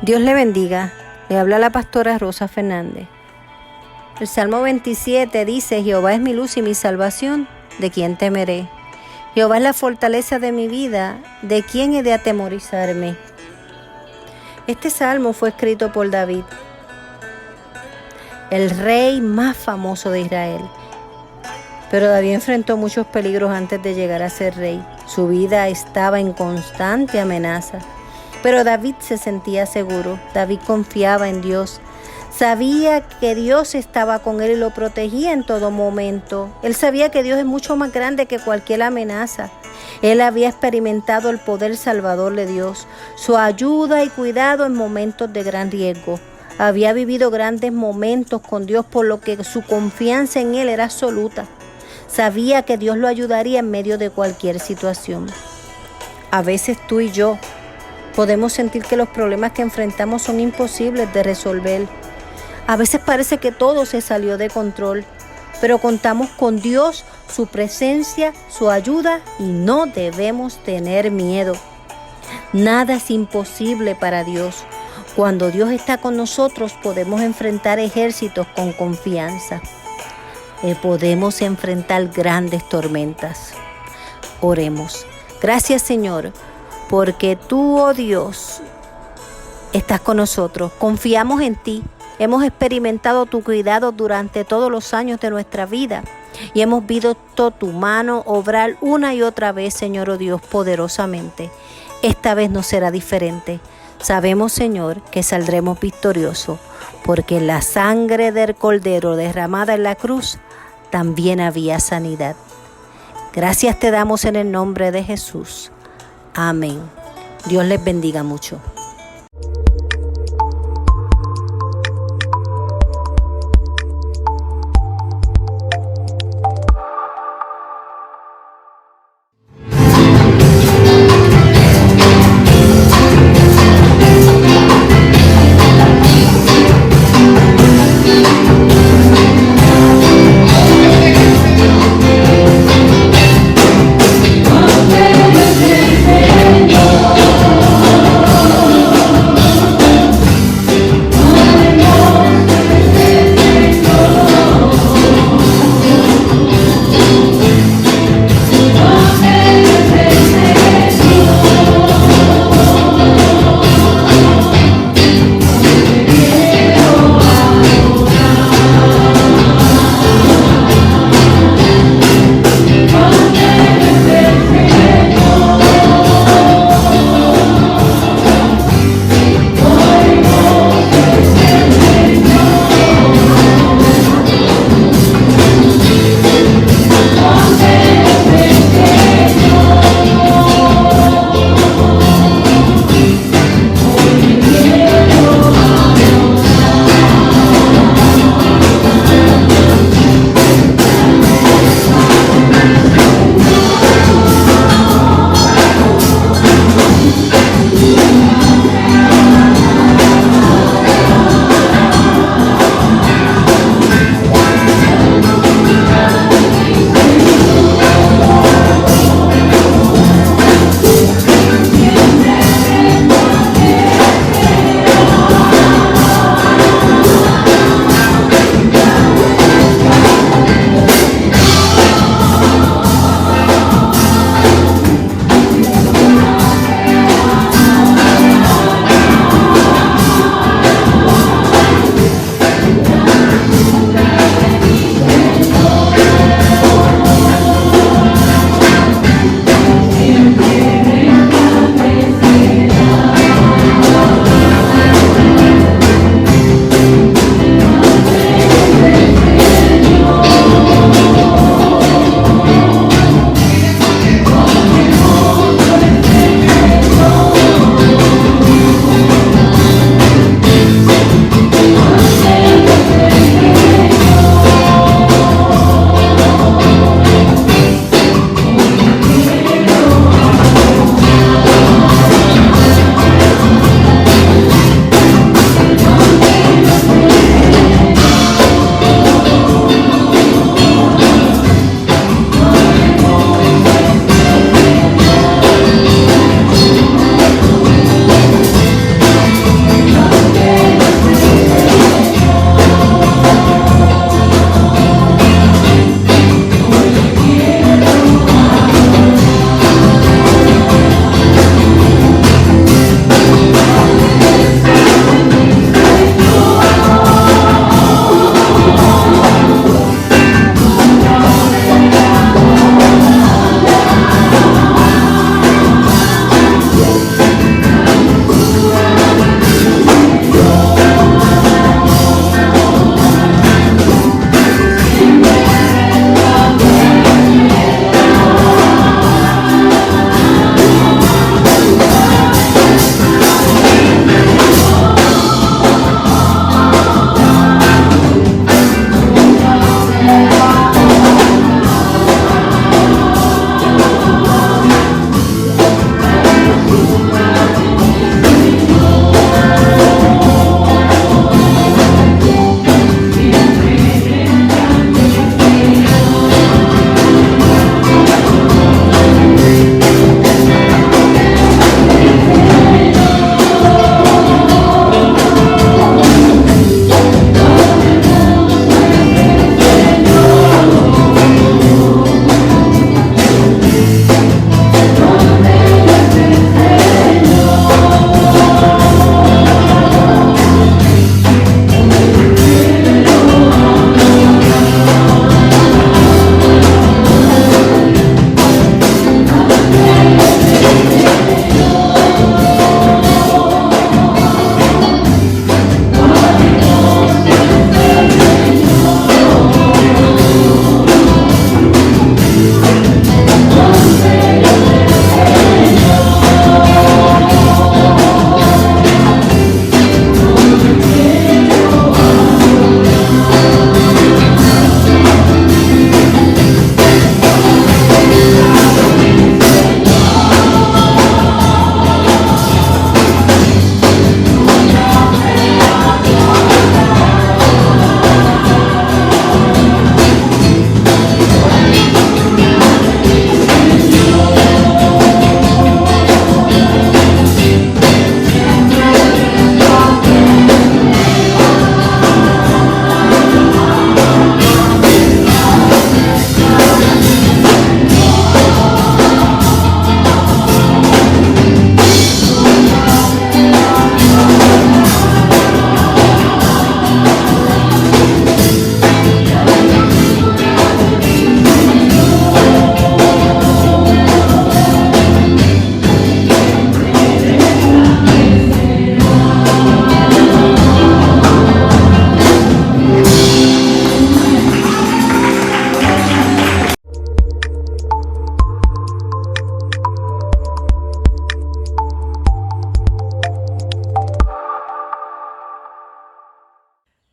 Dios le bendiga. Le habla la pastora Rosa Fernández. El Salmo 27 dice: Jehová es mi luz y mi salvación, ¿de quién temeré? Jehová es la fortaleza de mi vida, ¿de quién he de atemorizarme? Este salmo fue escrito por David, el rey más famoso de Israel. Pero David enfrentó muchos peligros antes de llegar a ser rey. Su vida estaba en constante amenaza. Pero David se sentía seguro. David confiaba en Dios. Sabía que Dios estaba con él y lo protegía en todo momento. Él sabía que Dios es mucho más grande que cualquier amenaza. Él había experimentado el poder salvador de Dios, su ayuda y cuidado en momentos de gran riesgo. Había vivido grandes momentos con Dios, por lo que su confianza en Él era absoluta. Sabía que Dios lo ayudaría en medio de cualquier situación. A veces tú y yo podemos sentir que los problemas que enfrentamos son imposibles de resolver. A veces parece que todo se salió de control, pero contamos con Dios, su presencia, su ayuda y no debemos tener miedo. Nada es imposible para Dios. Cuando Dios está con nosotros podemos enfrentar ejércitos con confianza. Podemos enfrentar grandes tormentas. Oremos. Gracias, Señor, porque tú, oh Dios, estás con nosotros. Confiamos en ti. Hemos experimentado tu cuidado durante todos los años de nuestra vida y hemos visto tu mano obrar una y otra vez, Señor, oh Dios, poderosamente. Esta vez no será diferente. Sabemos, Señor, que saldremos victoriosos, porque en la sangre del Cordero derramada en la cruz también había sanidad. Gracias te damos en el nombre de Jesús. Amén. Dios les bendiga mucho.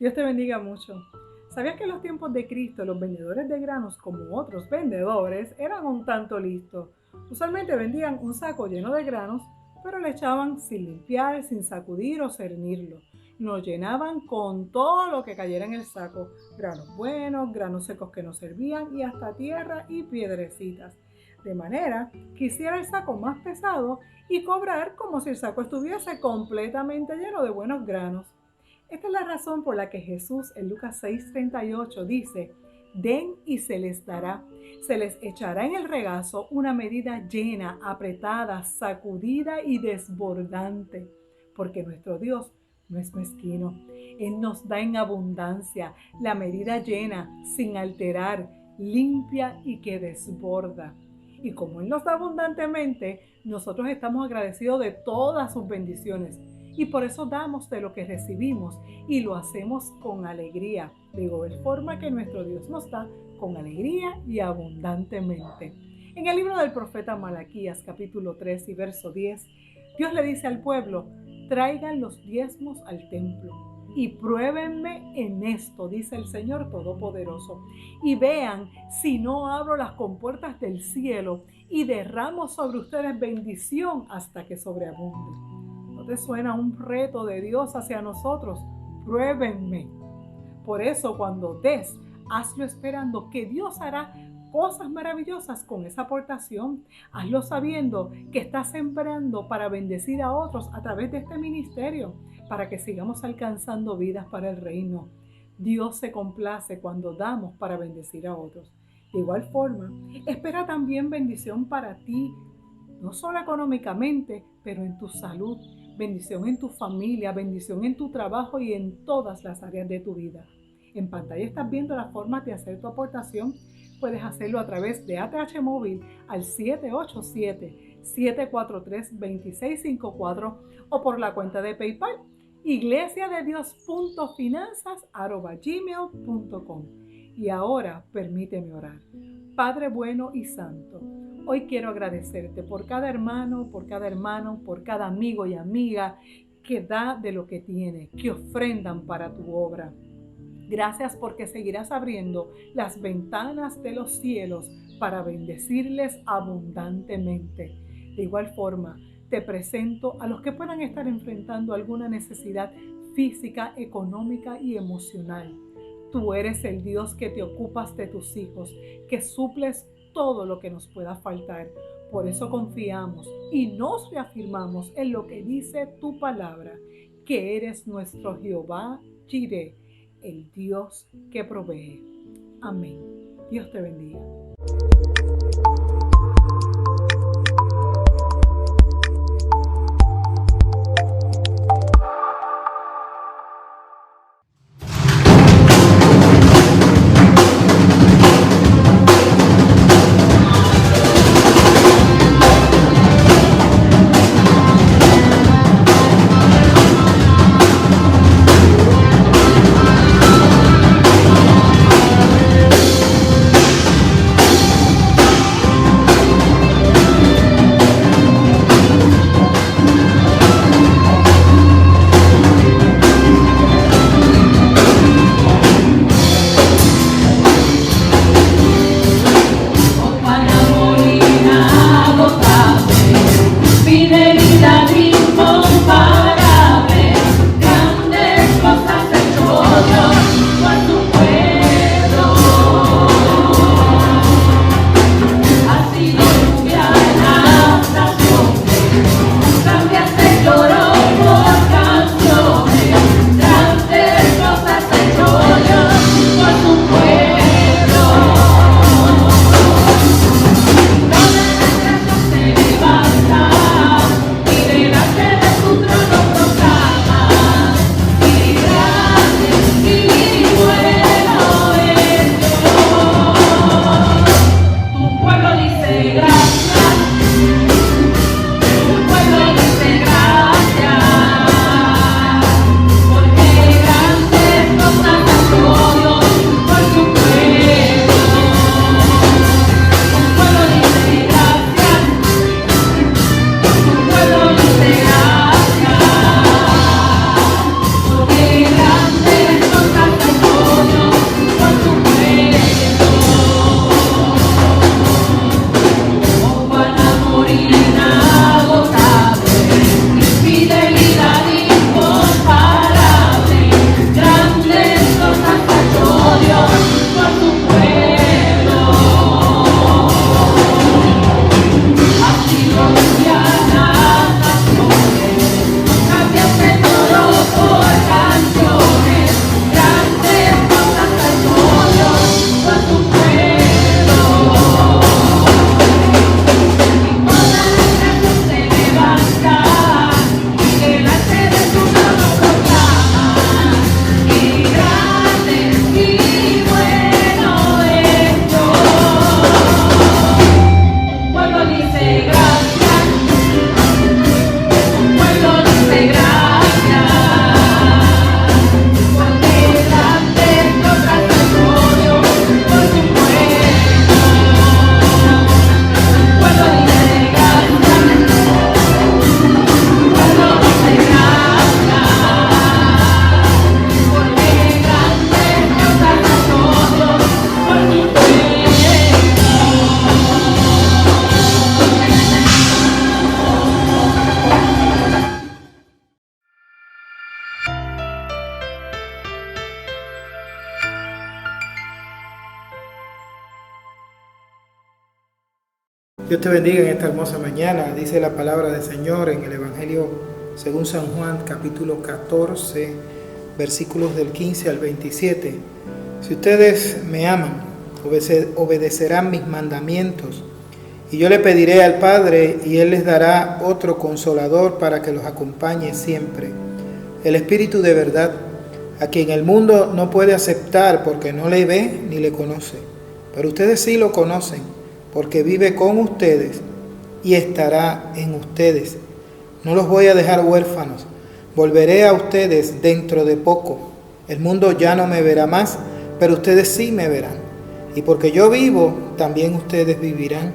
Dios te bendiga mucho. ¿Sabías que en los tiempos de Cristo los vendedores de granos, como otros vendedores, eran un tanto listos? Usualmente vendían un saco lleno de granos, pero le echaban sin limpiar, sin sacudir o cernirlo. Lo llenaban con todo lo que cayera en el saco, granos buenos, granos secos que no servían y hasta tierra y piedrecitas. De manera que hiciera el saco más pesado y cobrar como si el saco estuviese completamente lleno de buenos granos. Esta es la razón por la que Jesús en Lucas 6:38 dice: den y se les dará, se les echará en el regazo una medida llena, apretada, sacudida y desbordante, porque nuestro Dios no es mezquino. Él nos da en abundancia la medida llena, sin alterar, limpia y que desborda. Y como Él nos da abundantemente, nosotros estamos agradecidos de todas sus bendiciones. Y por eso damos de lo que recibimos y lo hacemos con alegría, de igual forma que nuestro Dios nos da con alegría y abundantemente. En el libro del profeta Malaquías, capítulo 3 y verso 10, Dios le dice al pueblo: traigan los diezmos al templo y pruébenme en esto, dice el Señor Todopoderoso, y vean si no abro las compuertas del cielo y derramo sobre ustedes bendición hasta que sobreabunde. ¿No te suena un reto de Dios hacia nosotros? Pruébenme. Por eso, cuando des, hazlo esperando que Dios hará cosas maravillosas con esa aportación. Hazlo sabiendo que estás sembrando para bendecir a otros a través de este ministerio, para que sigamos alcanzando vidas para el reino. Dios se complace cuando damos para bendecir a otros. De igual forma, espera también bendición para ti, no solo económicamente, pero en tu salud, bendición en tu familia, bendición en tu trabajo y en todas las áreas de tu vida. En pantalla estás viendo las formas de hacer tu aportación. Puedes hacerlo a través de ATH Móvil al 787-743-2654 o por la cuenta de PayPal iglesiadedios.finanzas@gmail.com. Y ahora permíteme orar. Padre bueno y santo, hoy quiero agradecerte por cada hermano, por cada amigo y amiga que da de lo que tiene, que ofrendan para tu obra. Gracias porque seguirás abriendo las ventanas de los cielos para bendecirles abundantemente. De igual forma, te presento a los que puedan estar enfrentando alguna necesidad física, económica y emocional. Tú eres el Dios que te ocupas de tus hijos, que suples todo lo que nos pueda faltar. Por eso confiamos y nos reafirmamos en lo que dice tu palabra, que eres nuestro Jehová Jireh, el Dios que provee. Amén. Dios te bendiga. Dios te bendiga en esta hermosa mañana. Dice la palabra del Señor en el Evangelio según San Juan, capítulo 14, versículos del 15 al 27. Si ustedes me aman, obedecerán mis mandamientos. Y yo le pediré al Padre, y Él les dará otro consolador para que los acompañe siempre. El Espíritu de verdad, a quien el mundo no puede aceptar porque no le ve ni le conoce. Pero ustedes sí lo conocen, porque vive con ustedes y estará en ustedes. No los voy a dejar huérfanos. Volveré a ustedes dentro de poco. El mundo ya no me verá más, pero ustedes sí me verán. Y porque yo vivo, también ustedes vivirán.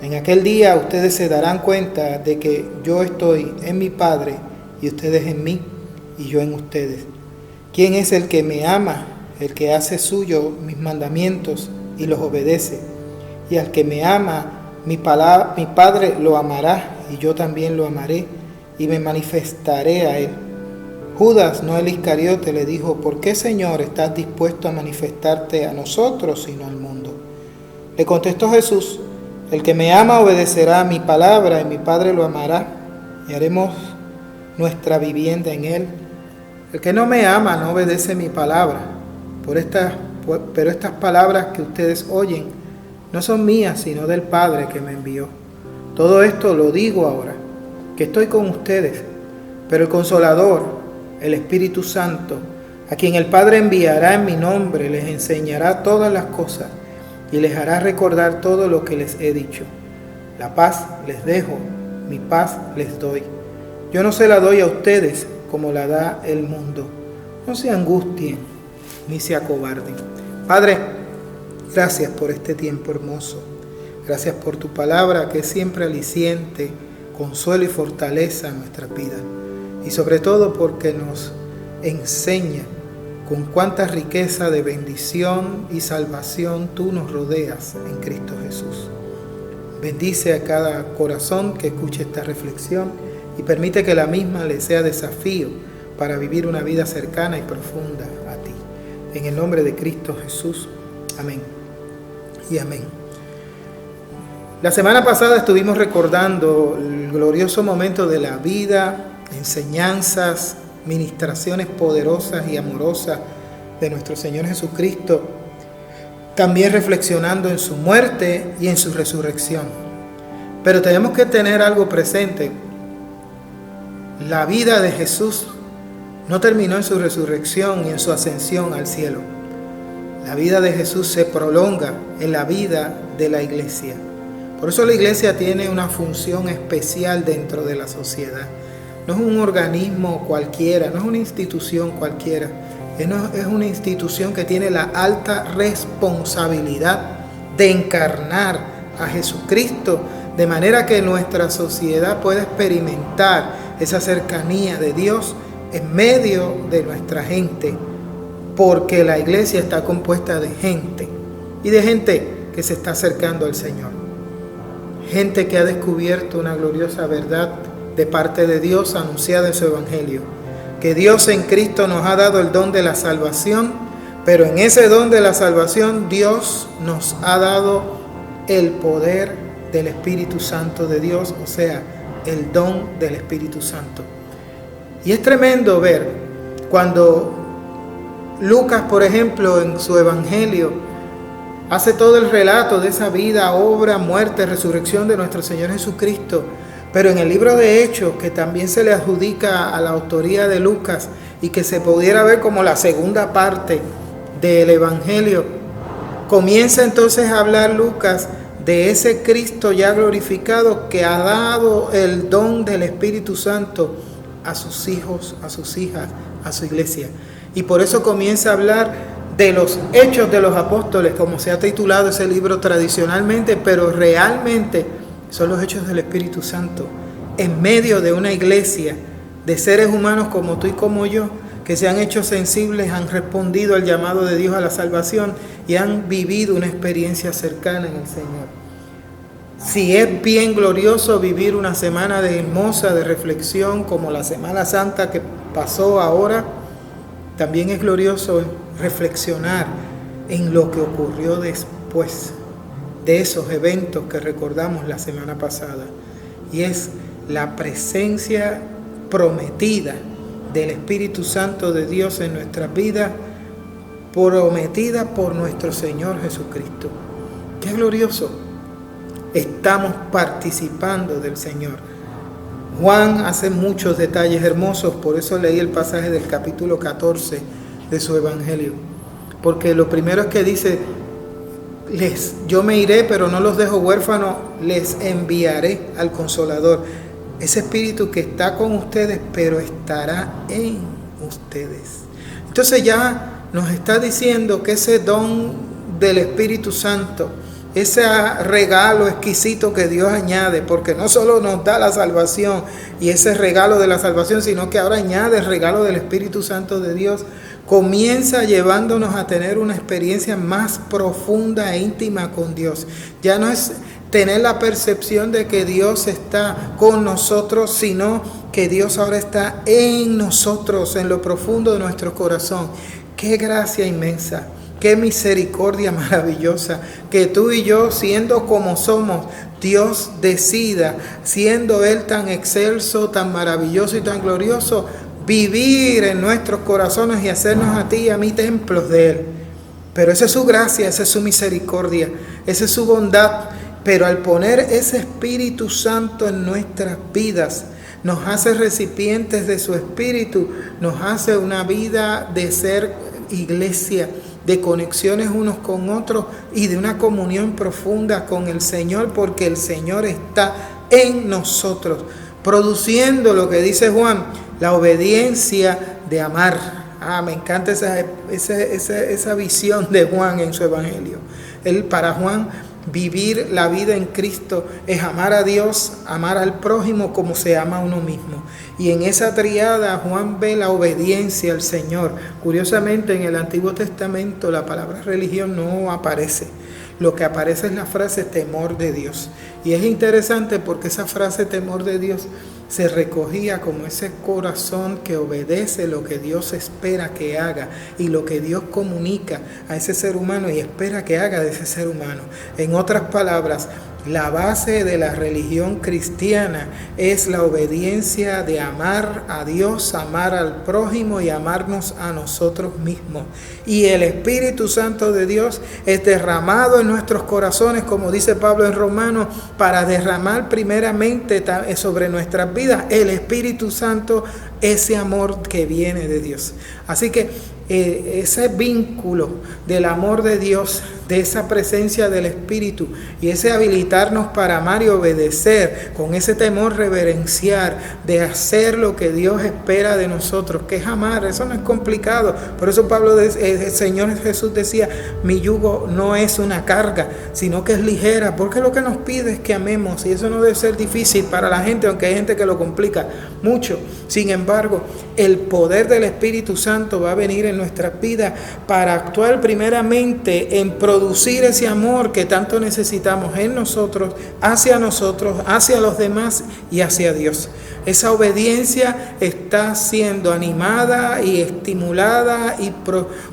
En aquel día ustedes se darán cuenta de que yo estoy en mi Padre y ustedes en mí y yo en ustedes. ¿Quién es el que me ama? El que hace suyo mis mandamientos y los obedece. Y al que me ama, mi Padre lo amará y yo también lo amaré y me manifestaré a él. Judas, no el Iscariote, le dijo: ¿por qué, Señor, estás dispuesto a manifestarte a nosotros y no al mundo? Le contestó Jesús: el que me ama obedecerá a mi palabra y mi Padre lo amará y haremos nuestra vivienda en él. El que no me ama no obedece mi palabra, pero estas palabras que ustedes oyen no son mías, sino del Padre que me envió. Todo esto lo digo ahora, que estoy con ustedes, pero el Consolador, el Espíritu Santo, a quien el Padre enviará en mi nombre, les enseñará todas las cosas y les hará recordar todo lo que les he dicho. La paz les dejo, mi paz les doy. Yo no se la doy a ustedes como la da el mundo. No se angustien ni se acobarden. Padre, gracias por este tiempo hermoso. Gracias por tu palabra que es siempre aliciente, consuelo y fortaleza en nuestra vida. Y sobre todo porque nos enseña con cuánta riqueza de bendición y salvación tú nos rodeas en Cristo Jesús. Bendice a cada corazón que escuche esta reflexión y permite que la misma le sea desafío para vivir una vida cercana y profunda a ti. En el nombre de Cristo Jesús. Amén y amén. La semana pasada estuvimos recordando el glorioso momento de la vida, enseñanzas, ministraciones poderosas y amorosas de nuestro Señor Jesucristo, también reflexionando en su muerte y en su resurrección. Pero tenemos que tener algo presente. La vida de Jesús no terminó en su resurrección y en su ascensión al cielo. La vida de Jesús se prolonga en la vida de la iglesia. Por eso la iglesia tiene una función especial dentro de la sociedad. No es un organismo cualquiera, no es una institución cualquiera. Es una institución que tiene la alta responsabilidad de encarnar a Jesucristo, de manera que nuestra sociedad pueda experimentar esa cercanía de Dios en medio de nuestra gente, porque la iglesia está compuesta de gente, y de gente que se está acercando al Señor. Gente que ha descubierto una gloriosa verdad de parte de Dios anunciada en su Evangelio, que Dios en Cristo nos ha dado el don de la salvación, pero en ese don de la salvación Dios nos ha dado el poder del Espíritu Santo de Dios, o sea, el don del Espíritu Santo. Y es tremendo ver cuando Lucas, por ejemplo, en su Evangelio, hace todo el relato de esa vida, obra, muerte, resurrección de nuestro Señor Jesucristo. Pero en el libro de Hechos, que también se le adjudica a la autoría de Lucas y que se pudiera ver como la segunda parte del Evangelio, comienza entonces a hablar Lucas de ese Cristo ya glorificado que ha dado el don del Espíritu Santo a sus hijos, a sus hijas, a su iglesia. Y por eso comienza a hablar de los Hechos de los Apóstoles, como se ha titulado ese libro tradicionalmente, pero realmente son los hechos del Espíritu Santo en medio de una iglesia de seres humanos como tú y como yo, que se han hecho sensibles, han respondido al llamado de Dios a la salvación y han vivido una experiencia cercana en el Señor. Si es bien glorioso vivir una semana hermosa de reflexión como la Semana Santa que pasó ahora, también es glorioso reflexionar en lo que ocurrió después de esos eventos que recordamos la semana pasada, y es la presencia prometida del Espíritu Santo de Dios en nuestras vidas, prometida por nuestro Señor Jesucristo. ¡Qué glorioso! Estamos participando del Señor. Juan hace muchos detalles hermosos, por eso leí el pasaje del capítulo 14 de su Evangelio. Porque lo primero es que dice, yo me iré, pero no los dejo huérfanos, les enviaré al Consolador. Ese Espíritu que está con ustedes, pero estará en ustedes. Entonces ya nos está diciendo que ese don del Espíritu Santo, ese regalo exquisito que Dios añade, porque no solo nos da la salvación y ese regalo de la salvación, sino que ahora añade el regalo del Espíritu Santo de Dios, comienza llevándonos a tener una experiencia más profunda e íntima con Dios. Ya no es tener la percepción de que Dios está con nosotros, sino que Dios ahora está en nosotros, en lo profundo de nuestro corazón. ¡Qué gracia inmensa! ¡Qué misericordia maravillosa! Que tú y yo, siendo como somos, Dios decida, siendo Él tan excelso, tan maravilloso y tan glorioso, vivir en nuestros corazones y hacernos a ti y a mí templos de Él. Pero esa es su gracia, esa es su misericordia, esa es su bondad. Pero al poner ese Espíritu Santo en nuestras vidas, nos hace recipientes de su Espíritu, nos hace una vida de ser iglesia, de conexiones unos con otros y de una comunión profunda con el Señor, porque el Señor está en nosotros, produciendo lo que dice Juan, la obediencia de amar. Me encanta esa visión de Juan en su Evangelio. Para Juan, vivir la vida en Cristo es amar a Dios, amar al prójimo como se ama a uno mismo. Y en esa triada Juan ve la obediencia al Señor. Curiosamente, en el Antiguo Testamento la palabra religión no aparece. Lo que aparece es la frase temor de Dios. Y es interesante porque esa frase temor de Dios se recogía como ese corazón que obedece lo que Dios espera que haga y lo que Dios comunica a ese ser humano y espera que haga de ese ser humano. En otras palabras, la base de la religión cristiana es la obediencia de amar a Dios, amar al prójimo y amarnos a nosotros mismos. Y el Espíritu Santo de Dios es derramado en nuestros corazones, como dice Pablo en Romanos, para derramar primeramente sobre nuestras vidas el Espíritu Santo, ese amor que viene de Dios. Así que ese vínculo del amor de Dios, de esa presencia del Espíritu y ese habilitarnos para amar y obedecer, con ese temor reverenciar de hacer lo que Dios espera de nosotros, que es amar. Eso no es complicado. Por eso el Señor Jesús decía, mi yugo no es una carga, sino que es ligera, porque lo que nos pide es que amemos, y eso no debe ser difícil para la gente, aunque hay gente que lo complica mucho. Sin embargo, el poder del Espíritu Santo va a venir en nuestras vidas para actuar primeramente en producir ese amor que tanto necesitamos en nosotros, hacia los demás y hacia Dios. Esa obediencia está siendo animada y estimulada y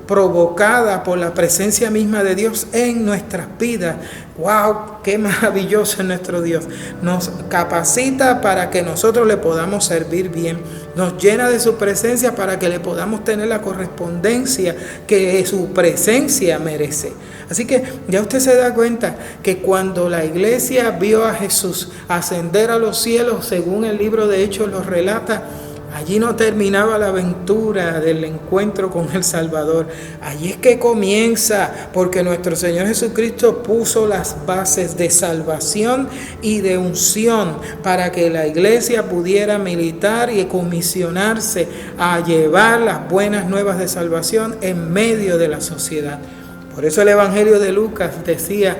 provocada por la presencia misma de Dios en nuestras vidas. ¡Wow! ¡Qué maravilloso es nuestro Dios! Nos capacita para que nosotros le podamos servir bien. Nos llena de su presencia para que le podamos tener la correspondencia que su presencia merece. Así que ya usted se da cuenta que cuando la iglesia vio a Jesús ascender a los cielos, según el libro de Hechos lo relata, allí no terminaba la aventura del encuentro con el Salvador. Allí es que comienza, porque nuestro Señor Jesucristo puso las bases de salvación y de unción para que la iglesia pudiera militar y comisionarse a llevar las buenas nuevas de salvación en medio de la sociedad. Por eso el Evangelio de Lucas decía,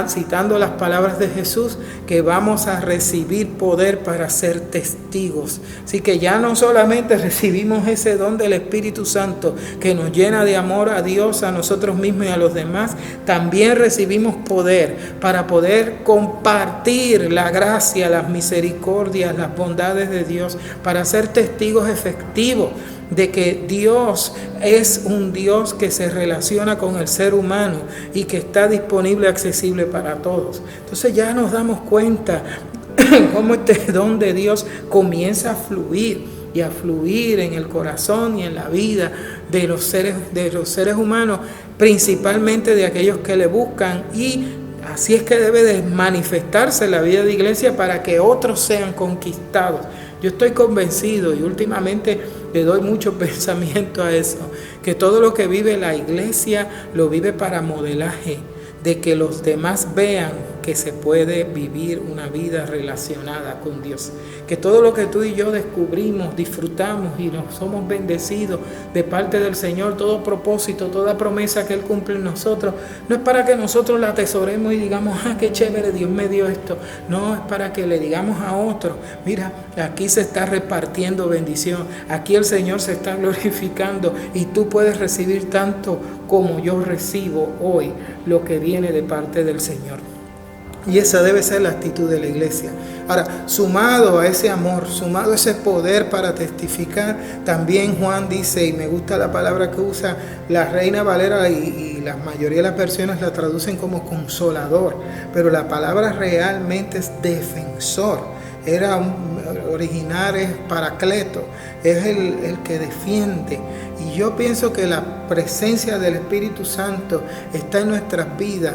citando las palabras de Jesús, que vamos a recibir poder para ser testigos. Así que ya no solamente recibimos ese don del Espíritu Santo que nos llena de amor a Dios, a nosotros mismos y a los demás, también recibimos poder para poder compartir la gracia, las misericordias, las bondades de Dios, para ser testigos efectivos de que Dios es un Dios que se relaciona con el ser humano y que está disponible, accesible para todos. Entonces ya nos damos cuenta cómo este don de Dios comienza a fluir y a fluir en el corazón y en la vida de los seres humanos, principalmente de aquellos que le buscan, y así es que debe de manifestarse la vida de iglesia para que otros sean conquistados. Yo estoy convencido, y últimamente le doy mucho pensamiento a eso, que todo lo que vive la iglesia lo vive para modelaje, de que los demás vean que se puede vivir una vida relacionada con Dios. Que todo lo que tú y yo descubrimos, disfrutamos y nos somos bendecidos de parte del Señor, todo propósito, toda promesa que Él cumple en nosotros, no es para que nosotros la atesoremos y digamos, qué chévere, Dios me dio esto. No, es para que le digamos a otros, mira, aquí se está repartiendo bendición, aquí el Señor se está glorificando y tú puedes recibir tanto como yo recibo hoy lo que viene de parte del Señor. Y esa debe ser la actitud de la iglesia. Ahora, sumado a ese amor, sumado a ese poder para testificar, también Juan dice, y me gusta la palabra que usa la Reina Valera, y la mayoría de las versiones la traducen como consolador, pero la palabra realmente es defensor. Original es paracleto, es el que defiende. Y yo pienso que la presencia del Espíritu Santo está en nuestras vidas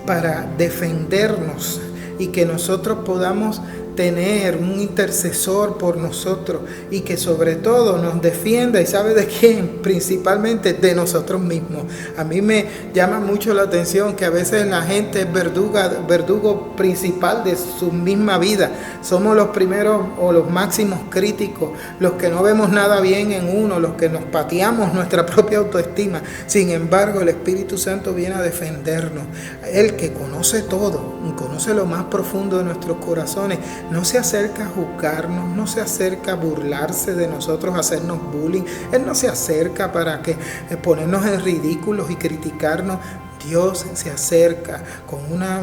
para defendernos y que nosotros podamos tener un intercesor por nosotros y que sobre todo nos defienda. ¿Y sabe de quién? Principalmente de nosotros mismos. A mí me llama mucho la atención que a veces la gente es verdugo principal de su misma vida. Somos los primeros o los máximos críticos, los que no vemos nada bien en uno, los que nos pateamos nuestra propia autoestima. Sin embargo, el Espíritu Santo viene a defendernos. Él que conoce todo, conoce lo más profundo de nuestros corazones, no se acerca a juzgarnos, no se acerca a burlarse de nosotros, a hacernos bullying. Él no se acerca para ponernos en ridículos y criticarnos. Dios se acerca con una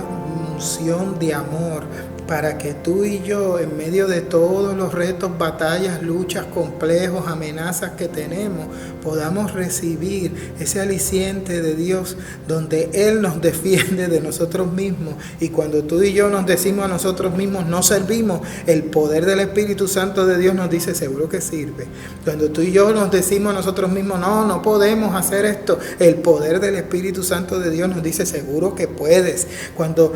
unción de amor para que tú y yo, en medio de todos los retos, batallas, luchas, complejos, amenazas que tenemos, podamos recibir ese aliciente de Dios donde Él nos defiende de nosotros mismos. Y cuando tú y yo nos decimos a nosotros mismos, no servimos, el poder del Espíritu Santo de Dios nos dice, seguro que sirve. Cuando tú y yo nos decimos a nosotros mismos, no podemos hacer esto, el poder del Espíritu Santo de Dios nos dice, seguro que puedes. Cuando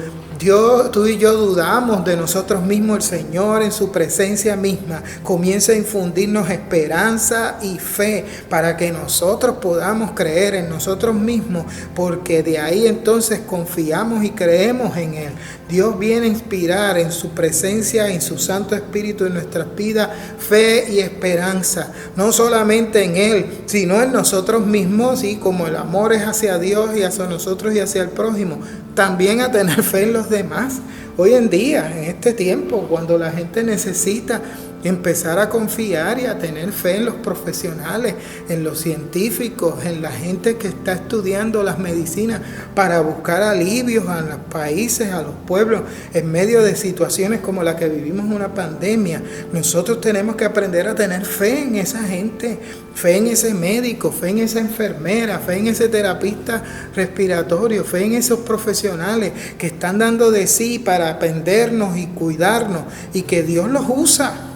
tú y yo dudamos de nosotros mismos, el Señor en su presencia misma comienza a infundirnos esperanza y fe para que nosotros podamos creer en nosotros mismos, porque de ahí entonces confiamos y creemos en Él. Dios viene a inspirar en su presencia, en su Santo Espíritu en nuestras vidas, fe y esperanza, no solamente en Él, sino en nosotros mismos, y como el amor es hacia Dios y hacia nosotros y hacia el prójimo, también a tener fe en los demás. Hoy en día, en este tiempo, cuando la gente necesita empezar a confiar y a tener fe en los profesionales, en los científicos, en la gente que está estudiando las medicinas para buscar alivios a los países, a los pueblos, en medio de situaciones como la que vivimos, una pandemia. Nosotros tenemos que aprender a tener fe en esa gente, fe en ese médico, fe en esa enfermera, fe en ese terapista respiratorio, fe en esos profesionales que están dando de sí para atendernos y cuidarnos, y que Dios los usa.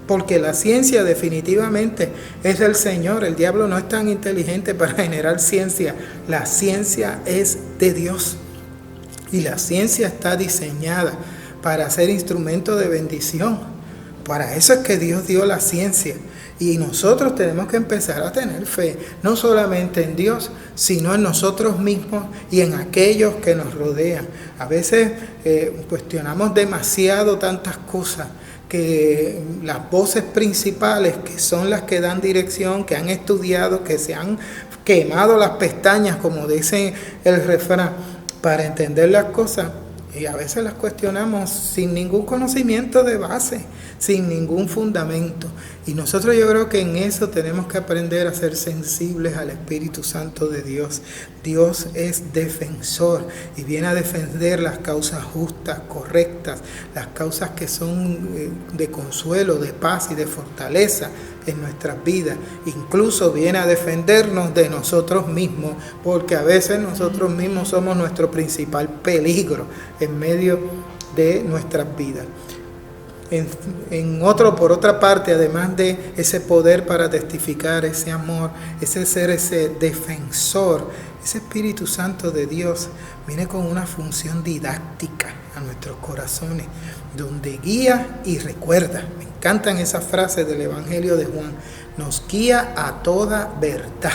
Porque la ciencia definitivamente es del Señor. El diablo no es tan inteligente para generar ciencia. La ciencia es de Dios. Y la ciencia está diseñada para ser instrumento de bendición. Para eso es que Dios dio la ciencia. Y nosotros tenemos que empezar a tener fe, no solamente en Dios, sino en nosotros mismos y en aquellos que nos rodean. A veces cuestionamos demasiado tantas cosas, que las voces principales, que son las que dan dirección, que han estudiado, que se han quemado las pestañas, como dice el refrán, para entender las cosas, y a veces las cuestionamos sin ningún conocimiento de base, sin ningún fundamento. Y nosotros yo creo que en eso tenemos que aprender a ser sensibles al Espíritu Santo de Dios. Dios es defensor y viene a defender las causas justas, correctas, las causas que son de consuelo, de paz y de fortaleza en nuestras vidas. Incluso viene a defendernos de nosotros mismos, porque a veces nosotros mismos somos nuestro principal peligro en medio de nuestras vidas. Por otra parte, además de ese poder para testificar, ese amor, ese ser, ese defensor, ese Espíritu Santo de Dios viene con una función didáctica a nuestros corazones, donde guía y recuerda. Me encantan esas frases del Evangelio de Juan. Nos guía a toda verdad.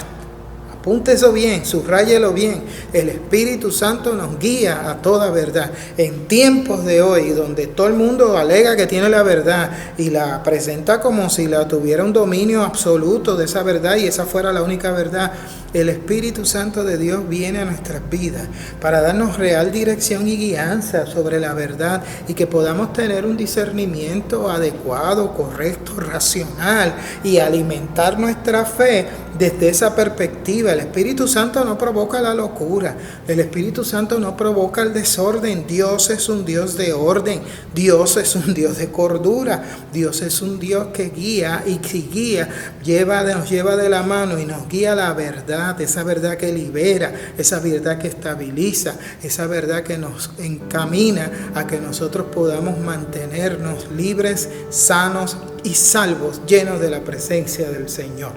Apunte eso bien, subráyelo bien. El Espíritu Santo nos guía a toda verdad. En tiempos de hoy, donde todo el mundo alega que tiene la verdad y la presenta como si la tuviera un dominio absoluto de esa verdad y esa fuera la única verdad, el Espíritu Santo de Dios viene a nuestras vidas para darnos real dirección y guianza sobre la verdad y que podamos tener un discernimiento adecuado, correcto, racional y alimentar nuestra fe desde esa perspectiva. El Espíritu Santo no provoca la locura, el Espíritu Santo no provoca el desorden. Dios es un Dios de orden, Dios es un Dios de cordura, Dios es un Dios que guía y si guía, nos lleva de la mano y nos guía a la verdad, esa verdad que libera, esa verdad que estabiliza, esa verdad que nos encamina a que nosotros podamos mantenernos libres, sanos y salvos, llenos de la presencia del Señor.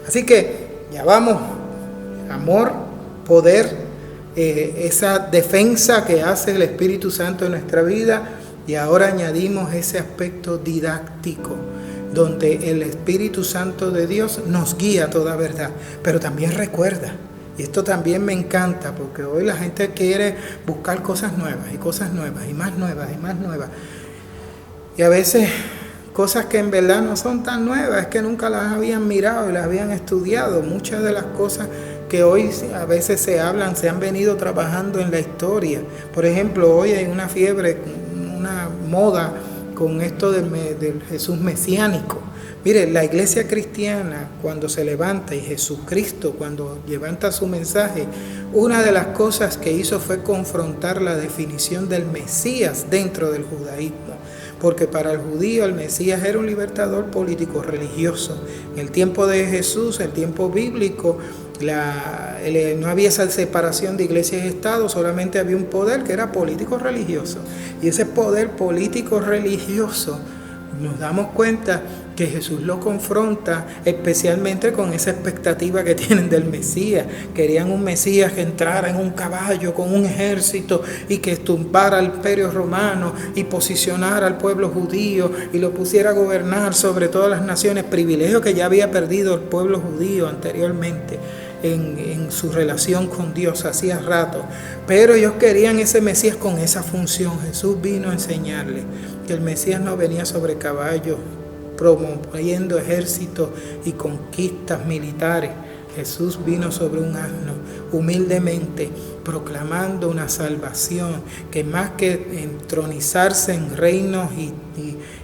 Así que ya vamos, amor, poder, esa defensa que hace el Espíritu Santo en nuestra vida, y ahora añadimos ese aspecto didáctico, donde el Espíritu Santo de Dios nos guía a toda verdad, pero también recuerda. Y esto también me encanta, porque hoy la gente quiere buscar cosas nuevas y cosas nuevas y más nuevas y más nuevas. Y a veces cosas que en verdad no son tan nuevas, es que nunca las habían mirado y las habían estudiado. Muchas de las cosas que hoy a veces se hablan, se han venido trabajando en la historia. Por ejemplo, hoy hay una fiebre, una moda con esto del Jesús mesiánico. Mire, la iglesia cristiana cuando se levanta y Jesucristo cuando levanta su mensaje, una de las cosas que hizo fue confrontar la definición del Mesías dentro del judaísmo. Porque para el judío el Mesías era un libertador político religioso. En el tiempo de Jesús, el tiempo bíblico, no había esa separación de iglesia y Estado, solamente había un poder que era político religioso. Y ese poder político religioso, nos damos cuenta que Jesús lo confronta especialmente con esa expectativa que tienen del Mesías. Querían un Mesías que entrara en un caballo con un ejército y que tumbara al imperio romano y posicionara al pueblo judío y lo pusiera a gobernar sobre todas las naciones, privilegio que ya había perdido el pueblo judío anteriormente en su relación con Dios hacía rato. Pero ellos querían ese Mesías con esa función. Jesús vino a enseñarles que el Mesías no venía sobre caballos promoviendo ejércitos y conquistas militares. Jesús vino sobre un asno, humildemente proclamando una salvación que más que entronizarse en reinos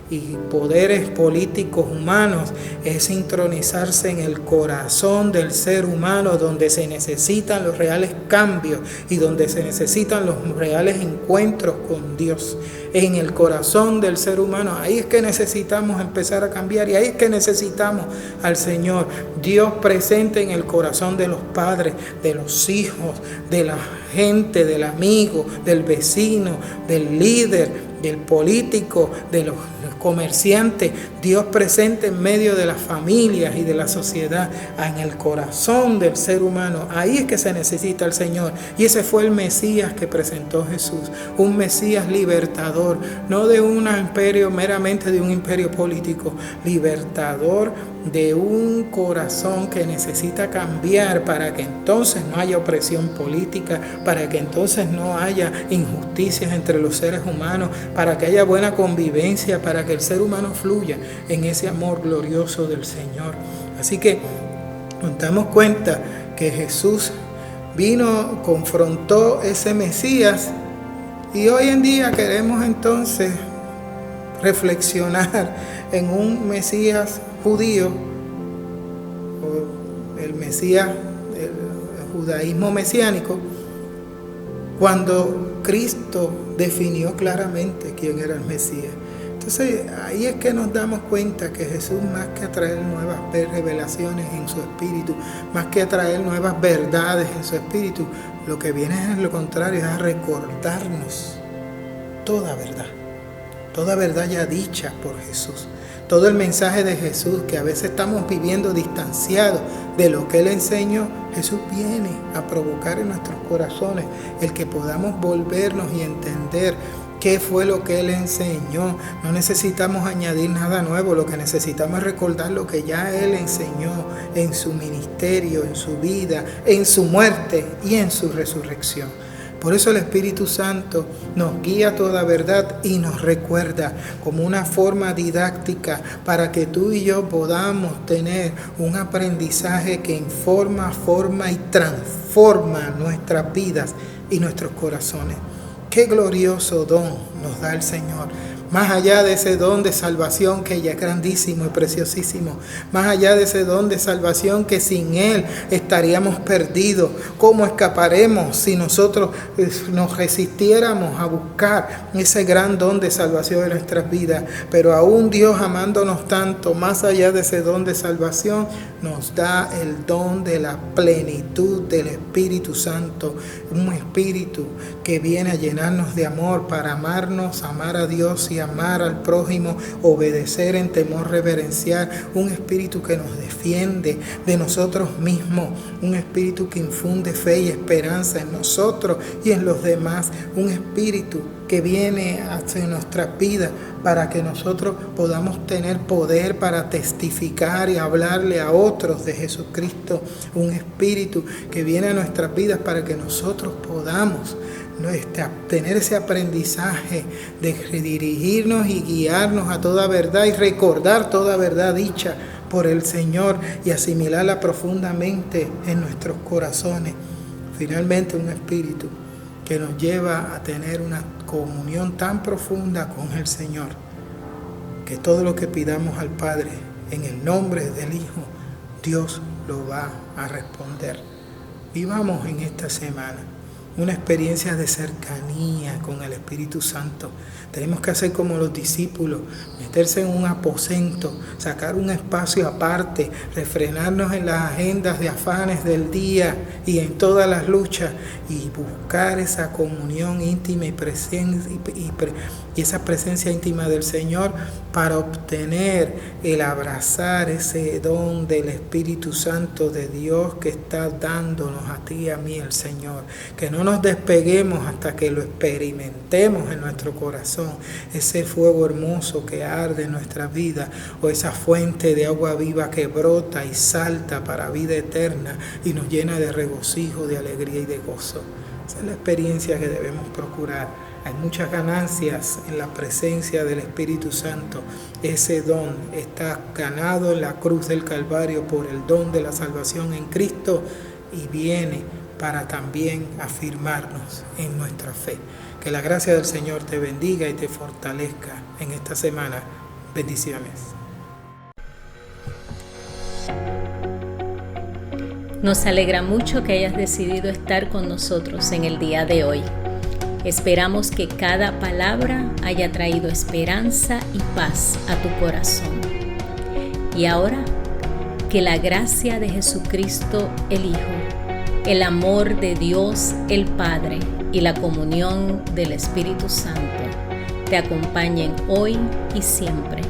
y poderes políticos humanos, es intronizarse en el corazón del ser humano, donde se necesitan los reales cambios y donde se necesitan los reales encuentros con Dios. En el corazón del ser humano, ahí es que necesitamos empezar a cambiar y ahí es que necesitamos al Señor. Dios presente en el corazón de los padres, de los hijos, de la gente, del amigo, del vecino, del líder, del político, de los comerciantes. Dios presente en medio de las familias y de la sociedad, en el corazón del ser humano. Ahí es que se necesita el Señor. Y ese fue el Mesías que presentó Jesús. Un Mesías libertador, no de un imperio, meramente de un imperio político. Libertador de un corazón que necesita cambiar para que entonces no haya opresión política, para que entonces no haya injusticias entre los seres humanos, para que haya buena convivencia, para que el ser humano fluya en ese amor glorioso del Señor. Así que nos damos cuenta que Jesús vino, confrontó ese Mesías, y hoy en día queremos entonces reflexionar en un Mesías judíos, o el Mesías, el judaísmo mesiánico, cuando Cristo definió claramente quién era el Mesías. Entonces ahí es que nos damos cuenta que Jesús, más que traer nuevas revelaciones en su espíritu, más que traer nuevas verdades en su espíritu, lo que viene es lo contrario, es a recordarnos toda verdad ya dicha por Jesús. Todo el mensaje de Jesús que a veces estamos viviendo distanciados de lo que Él enseñó, Jesús viene a provocar en nuestros corazones el que podamos volvernos y entender qué fue lo que Él enseñó. No necesitamos añadir nada nuevo, lo que necesitamos es recordar lo que ya Él enseñó en su ministerio, en su vida, en su muerte y en su resurrección. Por eso el Espíritu Santo nos guía a toda verdad y nos recuerda como una forma didáctica para que tú y yo podamos tener un aprendizaje que informa, forma y transforma nuestras vidas y nuestros corazones. Qué glorioso don nos da el Señor. Más allá de ese don de salvación que ya es grandísimo y preciosísimo, más allá de ese don de salvación que sin Él estaríamos perdidos. ¿Cómo escaparemos si nosotros nos resistiéramos a buscar ese gran don de salvación en nuestras vidas? Pero aún Dios, amándonos tanto, más allá de ese don de salvación, nos da el don de la plenitud del Espíritu Santo, un Espíritu que viene a llenarnos de amor para amarnos, amar a Dios y amar al prójimo, obedecer en temor reverencial, un Espíritu que nos defiende de nosotros mismos, un Espíritu que infunde fe y esperanza en nosotros y en los demás, un Espíritu que viene hacia nuestras vidas para que nosotros podamos tener poder para testificar y hablarle a otros de Jesucristo, un Espíritu que viene a nuestras vidas para que nosotros podamos tener ese aprendizaje de redirigirnos y guiarnos a toda verdad y recordar toda verdad dicha por el Señor y asimilarla profundamente en nuestros corazones. Finalmente, un Espíritu que nos lleva a tener una comunión tan profunda con el Señor, que todo lo que pidamos al Padre en el nombre del Hijo, Dios lo va a responder. Vivamos en esta semana una experiencia de cercanía con el Espíritu Santo. Tenemos que hacer como los discípulos, meterse en un aposento, sacar un espacio aparte, refrenarnos en las agendas de afanes del día y en todas las luchas y buscar esa comunión íntima y esa presencia íntima del Señor para obtener el abrazar ese don del Espíritu Santo de Dios que está dándonos a ti y a mí el Señor. Que no nos despeguemos hasta que lo experimentemos en nuestro corazón, ese fuego hermoso que arde en nuestra vida o esa fuente de agua viva que brota y salta para vida eterna y nos llena de regocijo, de alegría y de gozo. Esa es la experiencia que debemos procurar. Hay muchas ganancias en la presencia del Espíritu Santo. Ese don está ganado en la cruz del Calvario por el don de la salvación en Cristo y viene para también afirmarnos en nuestra fe. Que la gracia del Señor te bendiga y te fortalezca en esta semana. Bendiciones. Nos alegra mucho que hayas decidido estar con nosotros en el día de hoy. Esperamos que cada palabra haya traído esperanza y paz a tu corazón. Y ahora, que la gracia de Jesucristo el Hijo, el amor de Dios el Padre y la comunión del Espíritu Santo te acompañen hoy y siempre.